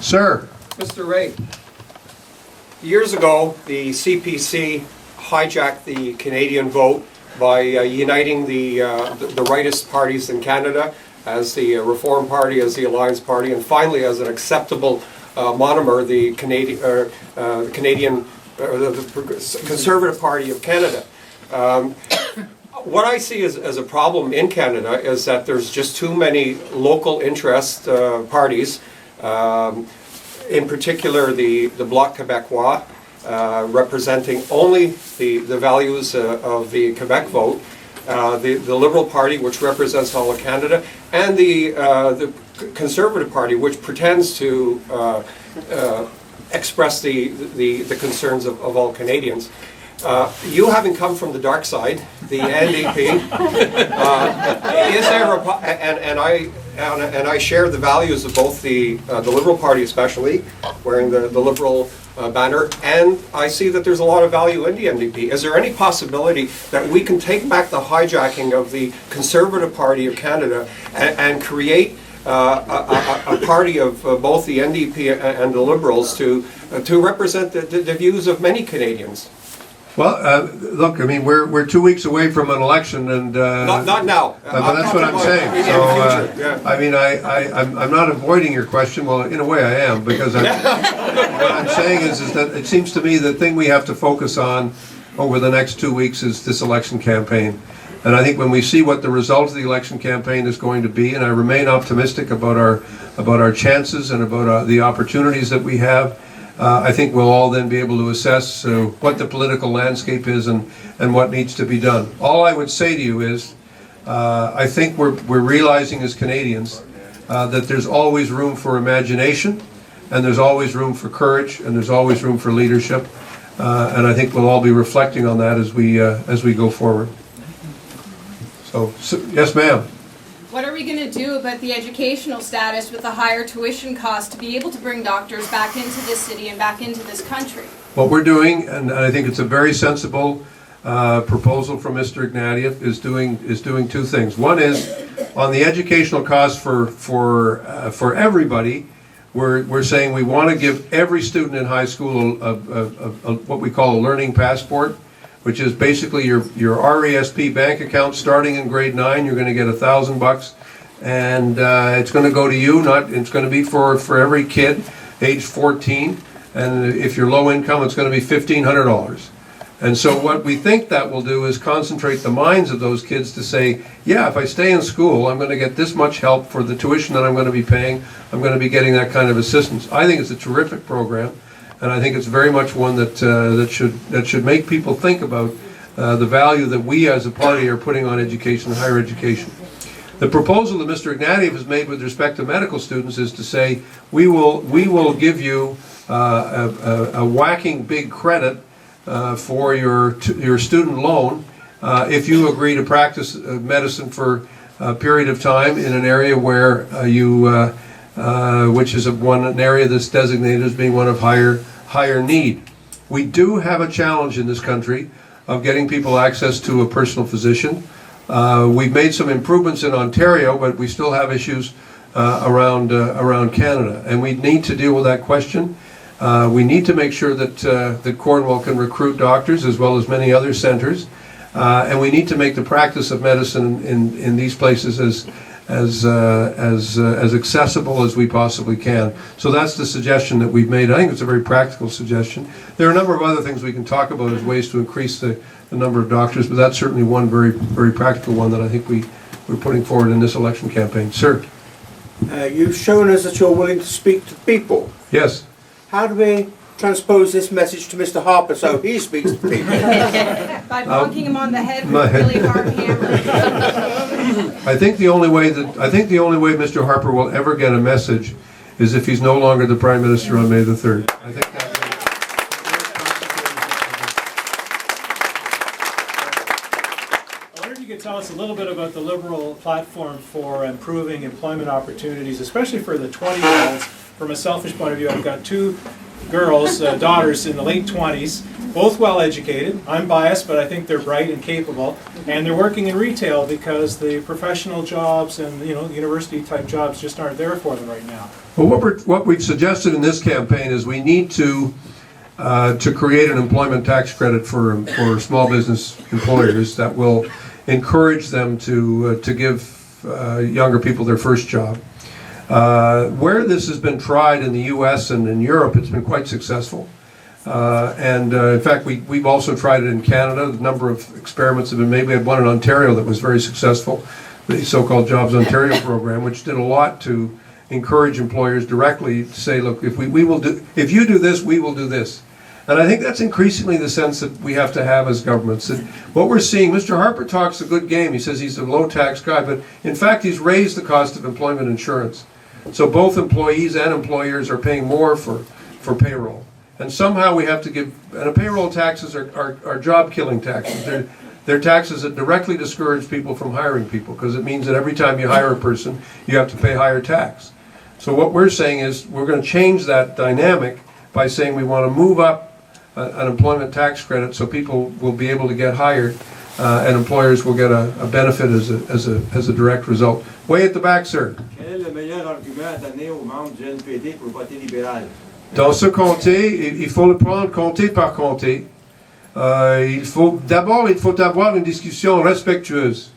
Sir. Mr. Ray, years ago, the CPC hijacked the Canadian vote by uniting the rightist parties in Canada as the Reform Party, as the Alliance Party, and finally as an acceptable monomer, the Conservative Party of Canada. What I see as a problem in Canada is that there's just too many local interest parties, in particular the Bloc Québécois, representing only the values of the Quebec vote, the Liberal Party, which represents all of Canada, and the Conservative Party, which pretends to express the concerns of all Canadians. You having come from the dark side, the NDP, is there and I share the values of both the Liberal Party, especially wearing the Liberal banner, and I see that there's a lot of value in the NDP. Is there any possibility that we can take back the hijacking of the Conservative Party of Canada and create a party of both the NDP and the Liberals to represent the views of many Canadians? Well, look, I mean, we're 2 weeks away from an election, and not now. But that's what I'm saying. So, I mean, I'm not avoiding your question. Well, in a way, I am, because what I'm saying is that it seems to me the thing we have to focus on over the next 2 weeks is this election campaign. And I think when we see what the result of the election campaign is going to be, and I remain optimistic about our chances and about the opportunities that we have. I think we'll all then be able to assess what the political landscape is and what needs to be done. All I would say to you is, I think we're realizing as Canadians that there's always room for imagination, and there's always room for courage, and there's always room for leadership, and I think we'll all be reflecting on that as we go forward. So yes, ma'am. What are we going to do about the educational status with the higher tuition costs to be able to bring doctors back into this city and back into this country? What we're doing, and I think it's a very sensible proposal from Mr. Ignatieff, is doing two things. One is on the educational costs for everybody. We're saying we want to give every student in high school what we call a learning passport, which is basically your RESP bank account starting in grade 9. You're going to get $1,000, and it's going to go to you. It's going to be for every kid age 14, and if you're low income, it's going to be $1,500. And so what we think that will do is concentrate the minds of those kids to say, yeah, if I stay in school, I'm going to get this much help for the tuition that I'm going to be paying. I'm going to be getting that kind of assistance. I think it's a terrific program. And I think it's very much one that should make people think about the value that we as a party are putting on education and higher education. The proposal that Mr. Ignatieff has made with respect to medical students is to say we will give you a whacking big credit for your student loan if you agree to practice medicine for a period of time in an area where which is an area that's designated as being one of higher need. We do have a challenge in this country of getting people access to a personal physician. We've made some improvements in Ontario, but we still have issues around Canada, and we need to deal with that question. We need to make sure that Cornwall can recruit doctors as well as many other centres, and we need to make the practice of medicine in these places as accessible as we possibly can. So that's the suggestion that we've made. I think it's a very practical suggestion. There are a number of other things we can talk about as ways to increase the number of doctors, but that's certainly one very, very practical one that I think we're putting forward in this election campaign. Sir? You've shown us that you're willing to speak to people. Yes. How do we transpose this message to Mr. Harper so he speaks to people? By bonking him on the head with a really hard hammer. I think the only way Mr. Harper will ever get a message is if he's no longer the Prime Minister on May the 3rd. I think that. I wonder if you could tell us a little bit about the Liberal platform for improving employment opportunities, especially for the 20-year-olds. From a selfish point of view, I've got two girls, daughters in the late 20s, both well educated. I'm biased, but I think they're bright and capable. And they're working in retail because the professional jobs and university type jobs just aren't there for them right now. Well, what we've suggested in this campaign is we need to create an employment tax credit for small business employers that will encourage them to give younger people their first job. Where this has been tried in the U.S. and in Europe, it's been quite successful. In fact, we've also tried it in Canada. A number of experiments have been made. We had one in Ontario that was very successful, the so-called Jobs Ontario program, which did a lot to encourage employers directly to say, look, if you do this, we will do this. And I think that's increasingly the sense that we have to have as governments. That what we're seeing, Mr. Harper talks a good game. He says he's a low-tax guy, but in fact, he's raised the cost of employment insurance. So both employees and employers are paying more for payroll. And somehow we have to give, and payroll taxes are job-killing taxes. They're taxes that directly discourage people from hiring people, because it means that every time you hire a person, you have to pay higher tax. So what we're saying is we're going to change that dynamic by saying we want to move up an employment tax credit so people will be able to get hired and employers will get a benefit as a direct result. Way at the back, sir. Quel est le meilleur argument à donner aux membres du NPD pour voter libéral? Dans ce comté, il faut le prendre comté par comté. D'abord, il faut avoir une discussion respectueuse.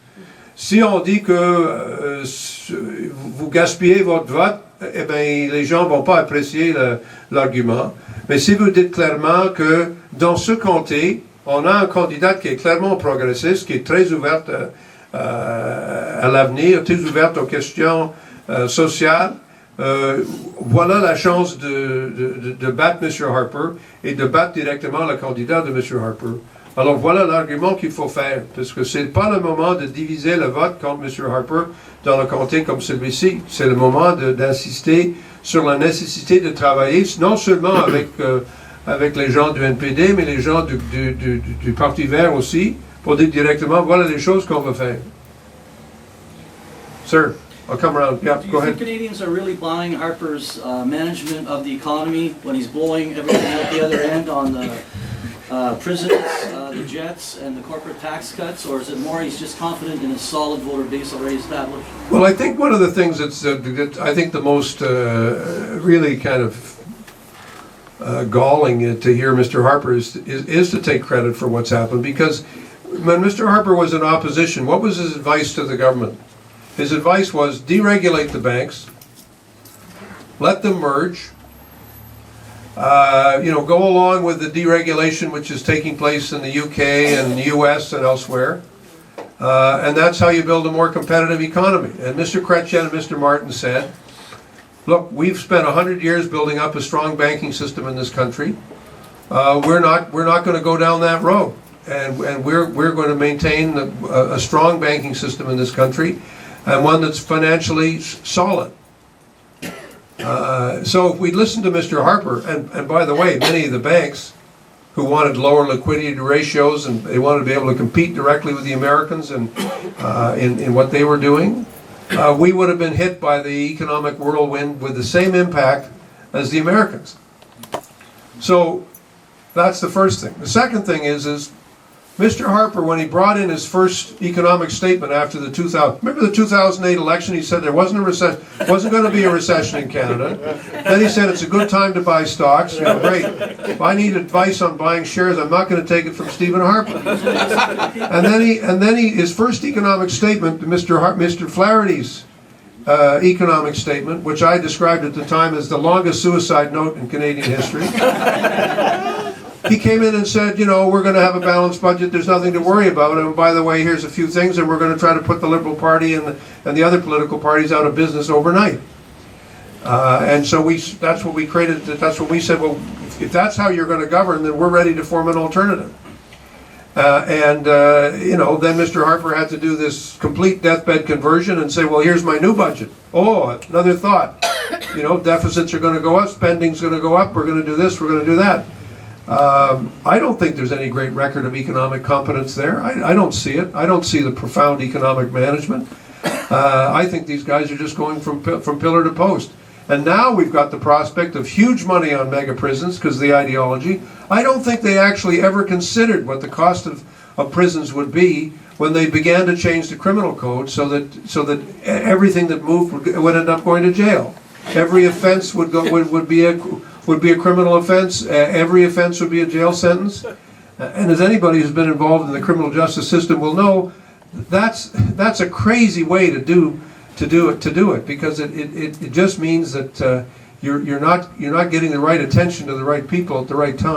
Si on dit que vous gaspillez votre vote, eh bien, les gens ne vont pas apprécier l'argument. Mais si vous dites clairement que dans ce comté, on a un candidat qui est clairement progressiste, qui est très ouvert à l'avenir, très ouvert aux questions sociales, voilà la chance de battre M. Harper et de battre directement le candidat de M. Harper. Alors voilà l'argument qu'il faut faire, parce que ce n'est pas le moment de diviser le vote contre M. Harper dans le comté comme celui-ci. C'est le moment d'insister sur la nécessité de travailler, non seulement avec les gens du NPD, mais les gens du Parti vert aussi, pour dire directement, voilà les choses qu'on va faire. Sir, I'll come around. Yeah, Do go you ahead. think Canadians are really buying Harper's management of the economy when he's blowing everything out the other end on the prisons, the jets, and the corporate tax cuts, or is it more he's just confident in his solid voter base already established? Well, I think one of the things that I think the most really kind of galling to hear Mr. Harper is to take credit for what's happened, because when Mr. Harper was in opposition, what was his advice to the government? His advice was deregulate the banks, let them merge, go along with the deregulation which is taking place in the UK and the US and elsewhere. And that's how you build a more competitive economy. And Mr. Chrétien and Mr. Martin said, look, we've spent 100 years building up a strong banking system in this country. We're not going to go down that road. And we're going to maintain a strong banking system in this country, and one that's financially solid. So if we listen to Mr. Harper, and by the way, many of the banks who wanted lower liquidity ratios and they wanted to be able to compete directly with the Americans and in what they were doing, we would have been hit by the economic whirlwind with the same impact as the Americans. So that's the first thing. The second thing is Mr. Harper, when he brought in his first economic statement after the 2008 election, he said there wasn't going to be a recession in Canada. Then he said it's a good time to buy stocks. Great. If I need advice on buying shares, I'm not going to take it from Stephen Harper. And then his first economic statement, Mr. Flaherty's economic statement, which I described at the time as the longest suicide note in Canadian history. He came in and said, we're going to have a balanced budget, there's nothing to worry about, and by the way, here's a few things, and we're going to try to put the Liberal Party and the other political parties out of business overnight. And so that's what we created, that's what we said, well, if that's how you're going to govern, then we're ready to form an alternative. Then Mr. Harper had to do this complete deathbed conversion and say, well, here's my new budget. Oh, another thought. Deficits are going to go up, spending's going to go up, we're going to do this, we're going to do that. I don't think there's any great record of economic competence there. I don't see it. I don't see the profound economic management. I think these guys are just going from pillar to post. And now we've got the prospect of huge money on mega prisons because of the ideology. I don't think they actually ever considered what the cost of prisons would be when they began to change the criminal code so that everything that moved would end up going to jail. Every offense would be a criminal offense. Every offense would be a jail sentence. And as anybody who's been involved in the criminal justice system will know, that's a crazy way to do it because it just means that you're not getting the right attention to the right people at the right time.